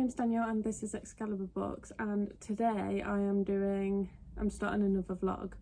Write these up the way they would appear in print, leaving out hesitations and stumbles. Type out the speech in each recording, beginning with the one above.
name's Danielle and this is Excalibur Books, and today I'm starting another vlog.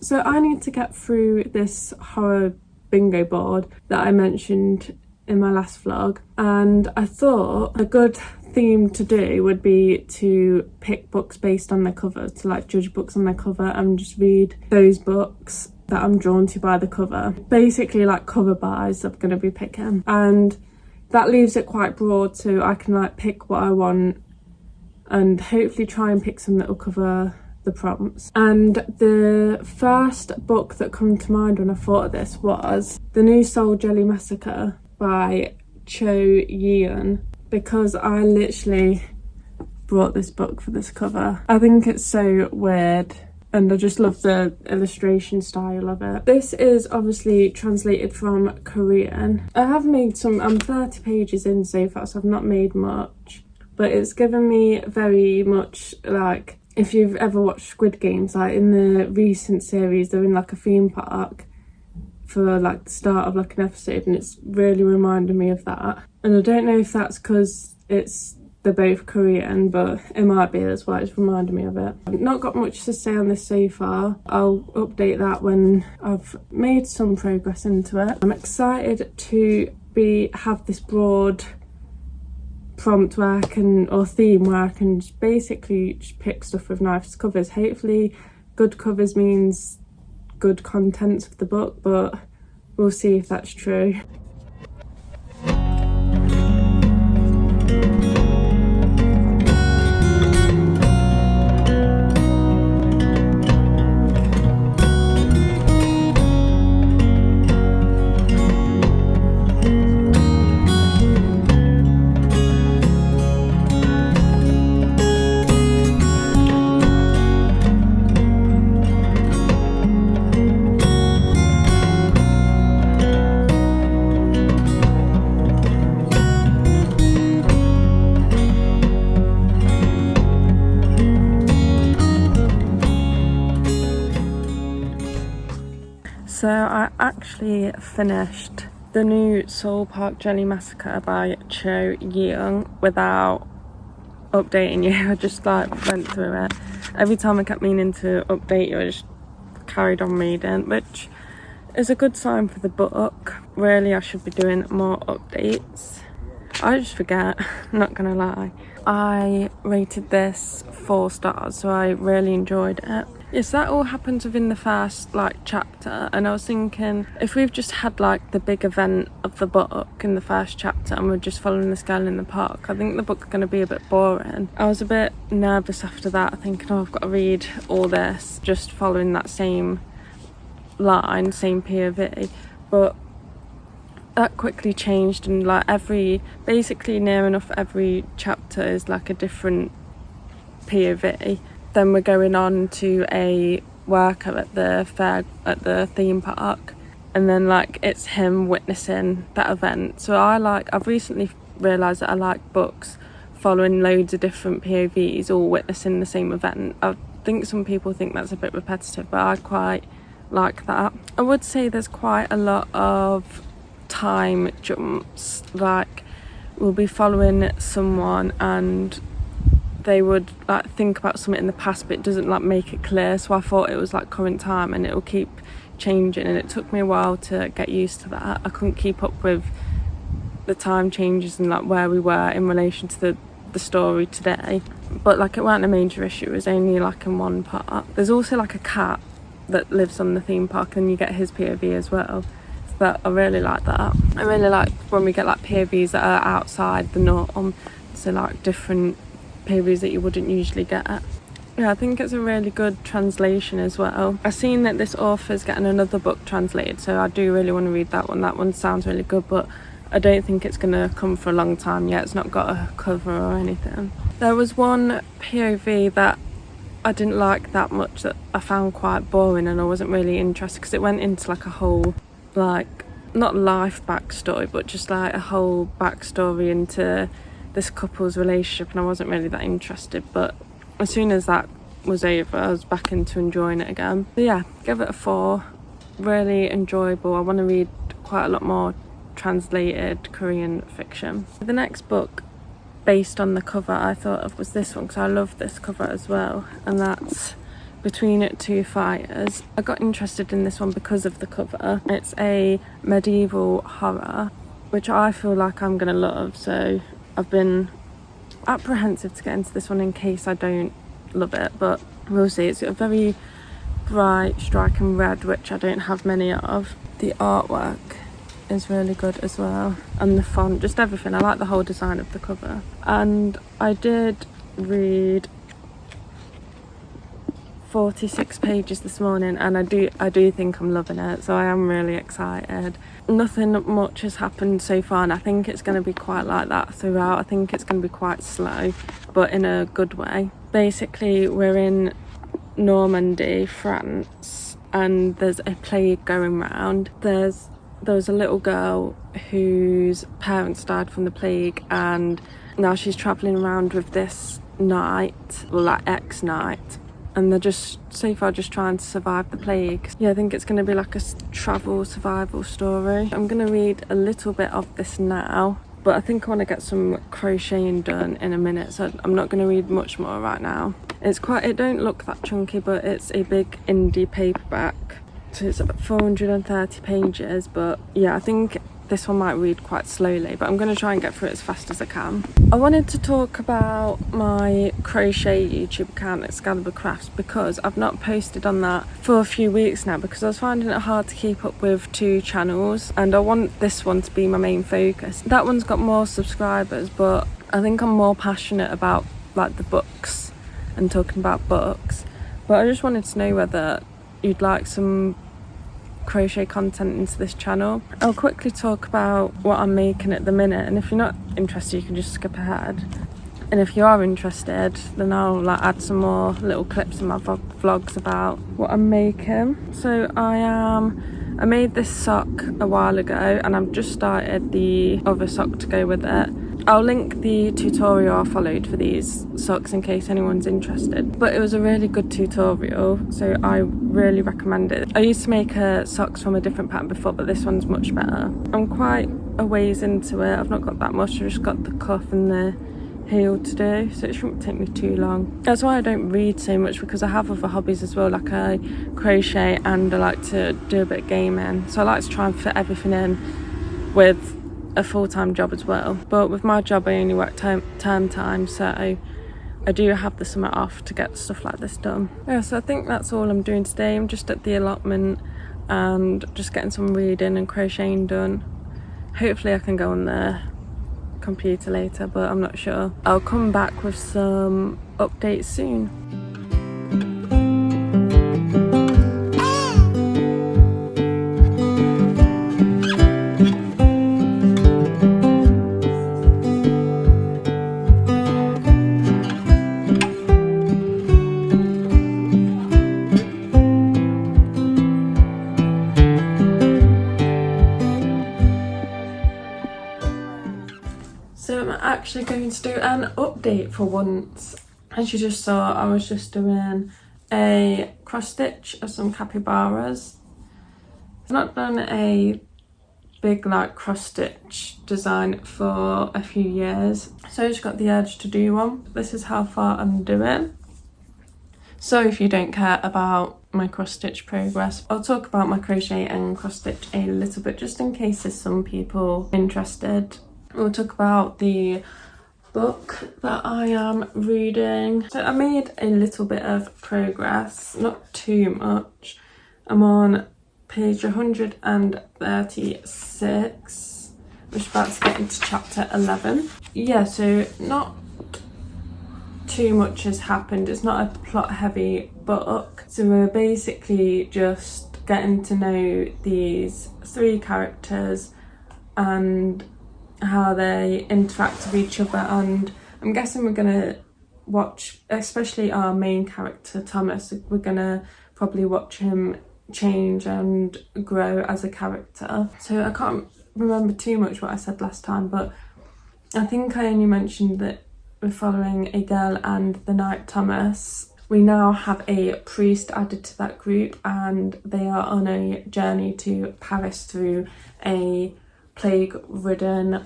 So I need to get through this horror bingo board that I mentioned in my last vlog, and I thought a good theme to do would be to pick books based on their cover, to like judge books on their cover and just read those books that I'm drawn to by the cover. Basically like cover buys I'm going to be picking, and that leaves it quite broad so I can like pick what I want and hopefully try and pick some that will cover the prompts. And the first book that came to mind when I thought of this was The New Soul Jelly Massacre by Cho Yeon, because I literally brought this book for this cover. I think it's so weird and I just love the illustration style of it. This is obviously translated from Korean. I have made I'm 30 pages in so far, so I've not made much, but it's given me very much like, if you've ever watched Squid Games, like in the recent series they're in like a theme park for like the start of like an episode, and it's really reminded me of that. And I don't know if that's because they're both Korean, but it might be, that's why it's reminded me of it. I've not got much to say on this so far. I'll update that when I've made some progress into it. I'm excited to have this broad prompt where I can, or theme where I can just basically just pick stuff with nice covers. Hopefully good covers means good contents of the book, but we'll see if that's true. So I actually finished The New Seoul Park Jelly Massacre by Cho Yeon without updating you. I just like went through it. Every time I kept meaning to update you, I just carried on reading, which is a good sign for the book. Really, I should be doing more updates. I just forget, not gonna lie. I rated this 4 stars, so I really enjoyed it. Yes, that all happens within the first like chapter, and I was thinking if we've just had like the big event of the book in the first chapter and we're just following this girl in the park, I think the book's going to be a bit boring. I was a bit nervous after that, thinking, oh, I've got to read all this just following that same line, same POV, but that quickly changed, and like basically near enough every chapter is like a different POV. Then we're going on to a worker at the fair, at the theme park, and then like it's him witnessing that event. So I've recently realised that I like books following loads of different POVs all witnessing the same event. I think some people think that's a bit repetitive, but I quite like that. I would say there's quite a lot of time jumps, like we'll be following someone and they would like think about something in the past, but it doesn't like make it clear, so I thought it was like current time and it will keep changing, and it took me a while to get used to that. I couldn't keep up with the time changes and like where we were in relation to the story today, but like it weren't a major issue. It was only like in one part. There's also like a cat that lives on the theme park and you get his POV as well, so that I really like that. I really like when we get like POVs that are outside the norm, so like different POVs that you wouldn't usually get. Yeah, I think it's a really good translation as well. I've seen that this author's getting another book translated, so I do really want to read that one. That one sounds really good, but I don't think it's going to come for a long time yet. It's not got a cover or anything. There was one POV that I didn't like that much, that I found quite boring and I wasn't really interested, because it went into like a whole, like, not life backstory, but just like a whole backstory into this couple's relationship, and I wasn't really that interested. But as soon as that was over, I was back into enjoying it again. So yeah, give it a 4. Really enjoyable. I want to read quite a lot more translated Korean fiction. The next book based on the cover I thought of was this one, because I love this cover as well, and that's Between Two Fires. I got interested in this one because of the cover. It's a medieval horror, which I feel like I'm gonna love, so I've been apprehensive to get into this one in case I don't love it, but we'll see. It's got a very bright striking red, which I don't have many of. The artwork is really good as well, and the font, just everything. I like the whole design of the cover. And I did read 46 pages this morning, and I do think I'm loving it, so I am really excited. Nothing much has happened so far, and I think it's going to be quite like that throughout. I think it's going to be quite slow, but in a good way. Basically, we're in Normandy, France, and there's a plague going round. There was a little girl whose parents died from the plague, and now she's travelling around with this knight, well, like ex-knight, and they're just so far just trying to survive the plague. Yeah, I think it's going to be like a travel survival story. I'm going to read a little bit of this now, but I think I want to get some crocheting done in a minute, so I'm not going to read much more right now. It don't look that chunky, but it's a big indie paperback, so it's about 430 pages. But yeah, I think this one might read quite slowly, but I'm going to try and get through it as fast as I can. I wanted to talk about my crochet YouTube account, Excalibur Crafts, because I've not posted on that for a few weeks now, because I was finding it hard to keep up with 2 channels, and I want this one to be my main focus. That one's got more subscribers, but I think I'm more passionate about like the books and talking about books. But I just wanted to know whether you'd like some crochet content into this channel. I'll quickly talk about what I'm making at the minute, and if you're not interested you can just skip ahead, and if you are interested then I'll like add some more little clips in my vlogs about what I'm making. So I made this sock a while ago, and I've just started the other sock to go with it. I'll link the tutorial I followed for these socks in case anyone's interested, but it was a really good tutorial, so I really recommend it. I used to make socks from a different pattern before, but this one's much better. I'm quite a ways into it. I've not got that much. I've just got the cuff and the heel to do, so it shouldn't take me too long. That's why I don't read so much, because I have other hobbies as well, like I crochet and I like to do a bit of gaming, so I like to try and fit everything in with a full-time job as well. But with my job I only work term time, so I do have the summer off to get stuff like this done. Yeah, so I think that's all I'm doing today. I'm just at the allotment and just getting some reading and crocheting done. Hopefully I can go on the computer later, but I'm not sure. I'll come back with some updates soon. So I'm actually going to do an update for once. As you just saw, I was just doing a cross stitch of some capybaras. I've not done a big like cross stitch design for a few years, so I just got the urge to do one. This is how far I'm doing. So if you don't care about my cross stitch progress, I'll talk about my crochet and cross stitch a little bit, just in case there's some people interested. We'll talk about the book that I am reading. So I made a little bit of progress, not too much. I'm on page 136, which is about to get into chapter 11. Yeah, so not too much has happened. It's not a plot heavy book, so we're basically just getting to know these 3 characters and how they interact with each other, and I'm guessing we're gonna watch, especially our main character Thomas, we're gonna probably watch him change and grow as a character. So I can't remember too much what I said last time, but I think I only mentioned that we're following a girl and the knight Thomas. we now have a priest added to that group, and they are on a journey to Paris through a plague-ridden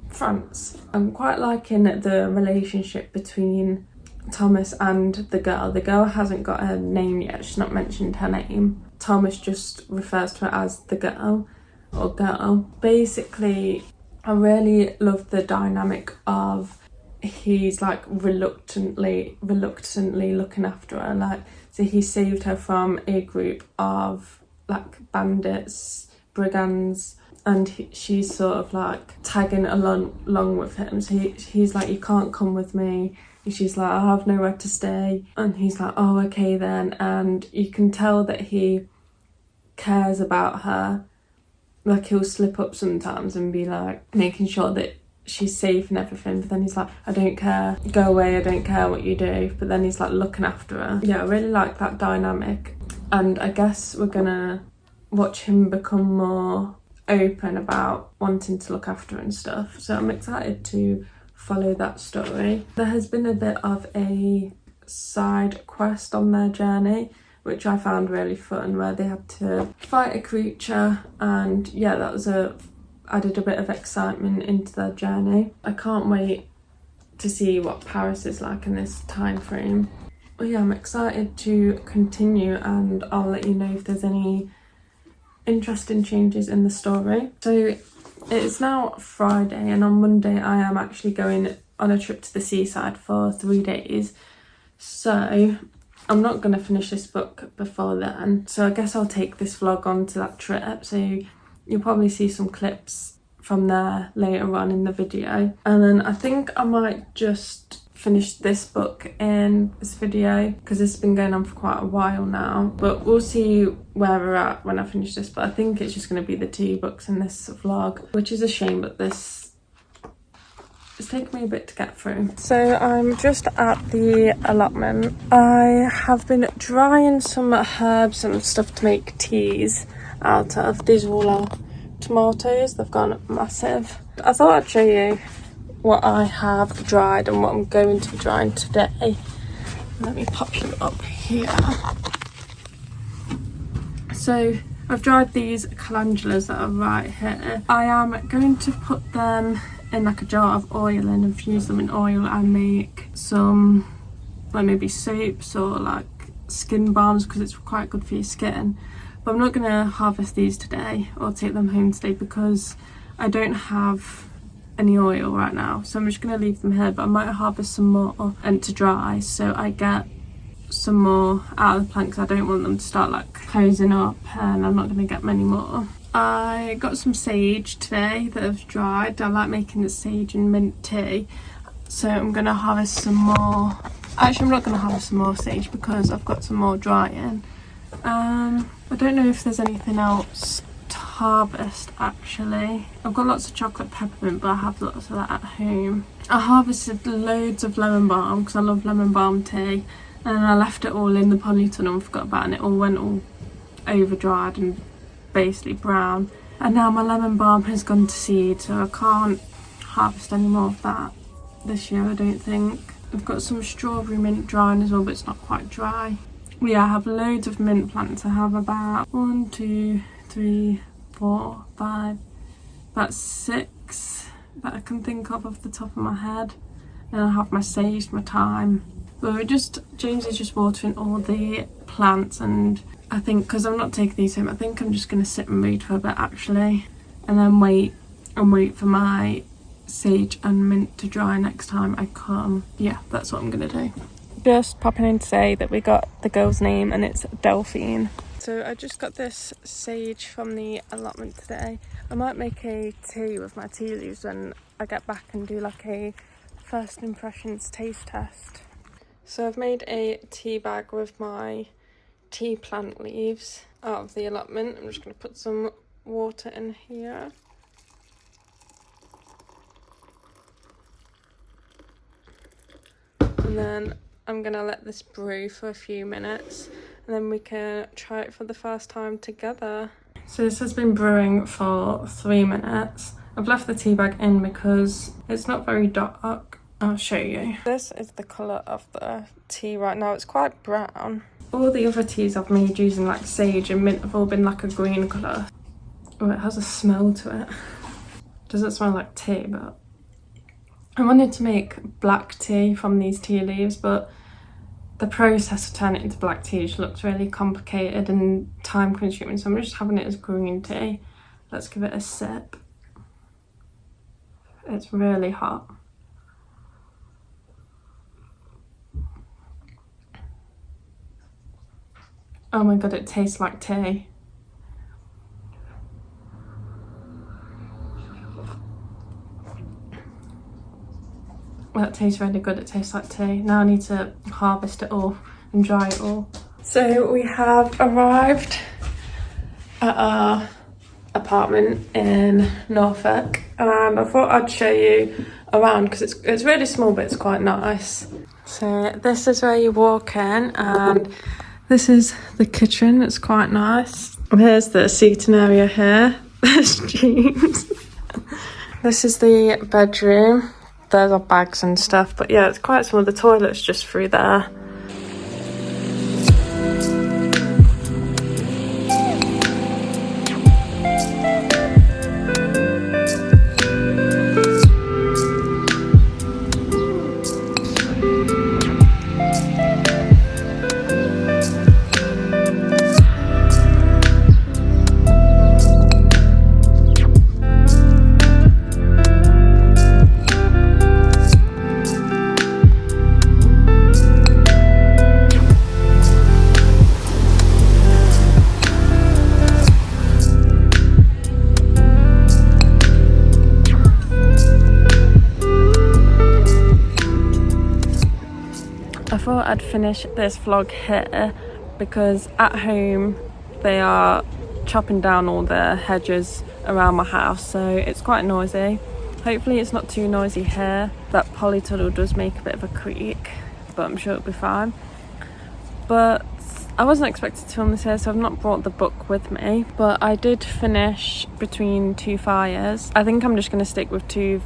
France. I'm quite liking the relationship between Thomas and the girl. The girl hasn't got a name yet, she's not mentioned her name. Thomas just refers to her as the girl or girl. Basically, I really love the dynamic of he's like reluctantly looking after her. Like, so he saved her from a group of like bandits, brigands, and she's sort of like tagging along with him. So he's like, you can't come with me. And she's like, I have nowhere to stay. And he's like, oh, okay then. And you can tell that he cares about her. Like, he'll slip up sometimes and be like making sure that she's safe and everything, but then he's like, I don't care, go away, I don't care what you do. But then he's like looking after her. Yeah, I really like that dynamic, and I guess we're gonna watch him become more open about wanting to look after her and stuff. So I'm excited to follow that story. There has been a bit of a side quest on their journey, which I found really fun, where they had to fight a creature, and yeah, that was added a bit of excitement into their journey. I can't wait to see what Paris is like in this time frame. But yeah, I'm excited to continue, and I'll let you know if there's any interesting changes in the story. So it's now Friday, and on Monday I am actually going on a trip to the seaside for 3 days. So I'm not going to finish this book before then. So I guess I'll take this vlog on to that trip. So you'll probably see some clips from there later on in the video. And then I think I might just finish this book in this video, because it's been going on for quite a while now. But we'll see where we're at when I finish this. But I think it's just going to be the 2 books in this vlog, which is a shame, but it's taken me a bit to get through. So I'm just at the allotment. I have been drying some herbs and stuff to make teas out of. These are all our tomatoes, they've gone massive. I thought I'd show you what I have dried and what I'm going to be drying today. Let me pop them up here. So I've dried these calendulas that are right here. I am going to put them in like a jar of oil and infuse them in oil and make some like maybe soaps or like skin balms, because it's quite good for your skin. But I'm not going to harvest these today or take them home today because I don't have any oil right now. So I'm just going to leave them here, but I might harvest some more and to dry so I get some more out of the plant, because I don't want them to start like closing up and I'm not going to get many more. I got some sage today that I've dried. I like making the sage and mint tea, so I'm going to harvest some more. Actually, I'm not going to harvest some more sage because I've got some more drying. I don't know if there's anything else to harvest actually. I've got lots of chocolate peppermint, but I have lots of that at home. I harvested loads of lemon balm because I love lemon balm tea, and I left it all in the polytunnel and forgot about it, and it all went all over dried and basically brown. And now my lemon balm has gone to seed, so I can't harvest any more of that this year, I don't think. I've got some strawberry mint drying as well, but it's not quite dry. Yeah, I have loads of mint plants. I have about 1, 2, 3, 4, 5, about 6 that I can think of off the top of my head. And I have my sage, my thyme. But James is just watering all the plants, and I think because I'm not taking these home, I think I'm just going to sit and read for a bit actually, and then wait for my sage and mint to dry next time I come. Yeah, that's what I'm going to do. Just popping in to say that we got the girl's name and it's Delphine. So I just got this sage from the allotment today. I might make a tea with my tea leaves when I get back and do like a first impressions taste test. So I've made a tea bag with my tea plant leaves out of the allotment. I'm just going to put some water in here. And then I'm going to let this brew for a few minutes, and then we can try it for the first time together. So this has been brewing for 3 minutes. I've left the tea bag in because it's not very dark, I'll show you. This is the colour of the tea right now. It's quite brown. All the other teas I've made using like sage and mint have all been like a green colour. Oh, it has a smell to it. Doesn't smell like tea, but I wanted to make black tea from these tea leaves, but the process of turning it into black tea just looks really complicated and time consuming, so I'm just having it as green tea. Let's give it a sip. It's really hot. Oh my god, it tastes like tea. That tastes really good, it tastes like tea. Now I need to harvest it all and dry it all. So we have arrived at our apartment in Norfolk. I thought I'd show you around because it's really small but it's quite nice. So this is where you walk in and this is the kitchen, it's quite nice. Here's the seating area here. There's James. This is the bedroom. There's our bags and stuff, but yeah, it's quite small. The toilet's just through there. I thought I'd finish this vlog here because at home they are chopping down all the hedges around my house, so it's quite noisy. Hopefully it's not too noisy here. That polytunnel does make a bit of a creak, but I'm sure it'll be fine. But I wasn't expected to film this here, so I've not brought the book with me, but I did finish Between Two Fires. I think I'm just going to stick with 2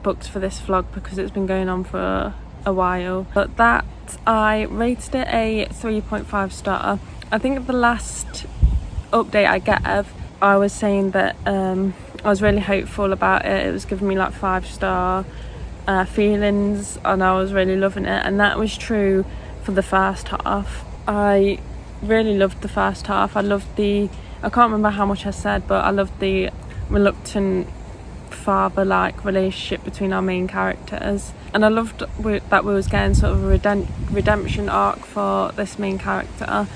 books for this vlog because it's been going on for a while. But that, I rated it a 3.5 star. I think the last update I gave, I was saying that I was really hopeful about it. It was giving me like 5-star feelings and I was really loving it, and that was true for the first half. I really loved the first half. I loved I can't remember how much I said, but I loved the reluctant father-like relationship between our main characters, and I loved that we was getting sort of a redemption arc for this main character.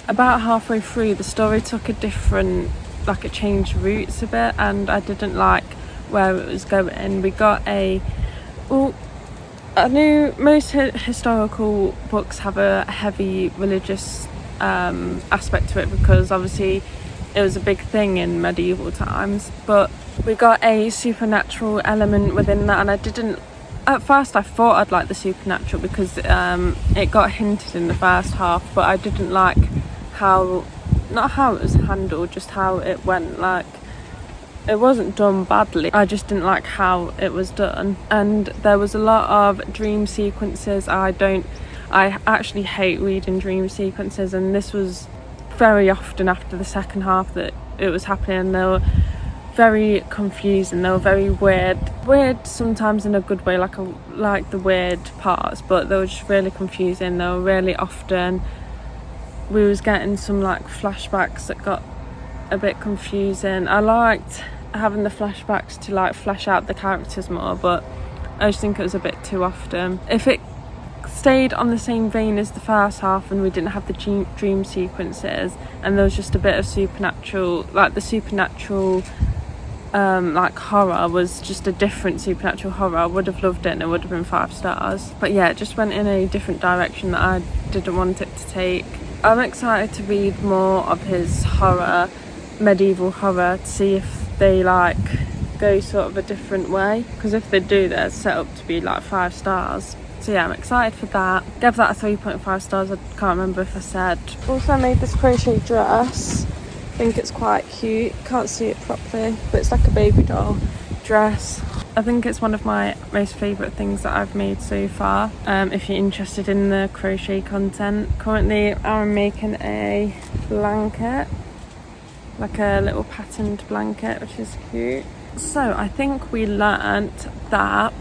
About halfway through, the story took a different, like it changed routes a bit, and I didn't like where it was going. We got I knew most historical books have a heavy religious aspect to it because obviously it was a big thing in medieval times, but we got a supernatural element within that, and at first I thought I'd like the supernatural because it got hinted in the first half, but I didn't like not how it was handled, just how it went. Like, it wasn't done badly, I just didn't like how it was done. And there was a lot of dream sequences. I actually hate reading dream sequences, and this was very often after the second half that it was happening. They were very confusing, they were very weird sometimes in a good way, like the weird parts, but they were just really confusing. They were really often, we was getting some like flashbacks that got a bit confusing. I liked having the flashbacks to like flesh out the characters more, but I just think it was a bit too often. If it stayed on the same vein as the first half and we didn't have the dream sequences and there was just a bit of supernatural, like the supernatural like horror was just a different supernatural horror, I would have loved it and it would have been 5 stars. But yeah, it just went in a different direction that I didn't want it to take. I'm excited to read more of his horror, medieval horror, to see if they like go sort of a different way, because if they do, they're set up to be like 5 stars. So yeah, I'm excited for that. Gave that a 3.5 stars, I can't remember if I said. Also, I made this crochet dress. I think it's quite cute. Can't see it properly, but it's like a baby doll dress. I think it's one of my most favourite things that I've made so far. If you're interested in the crochet content, currently I'm making a blanket, like a little patterned blanket, which is cute. So I think we learnt that,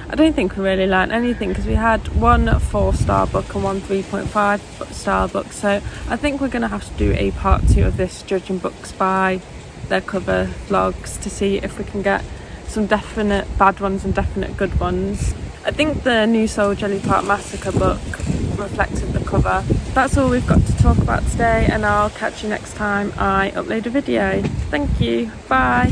I don't think we really learnt anything because we had one 4-star book and one 3.5-star book. So I think we're going to have to do a part 2 of this, judging books by their cover vlogs, to see if we can get some definite bad ones and definite good ones. I think the new Soul Jelly Tart Massacre book reflected the cover. That's all we've got to talk about today, and I'll catch you next time I upload a video. Thank you, bye.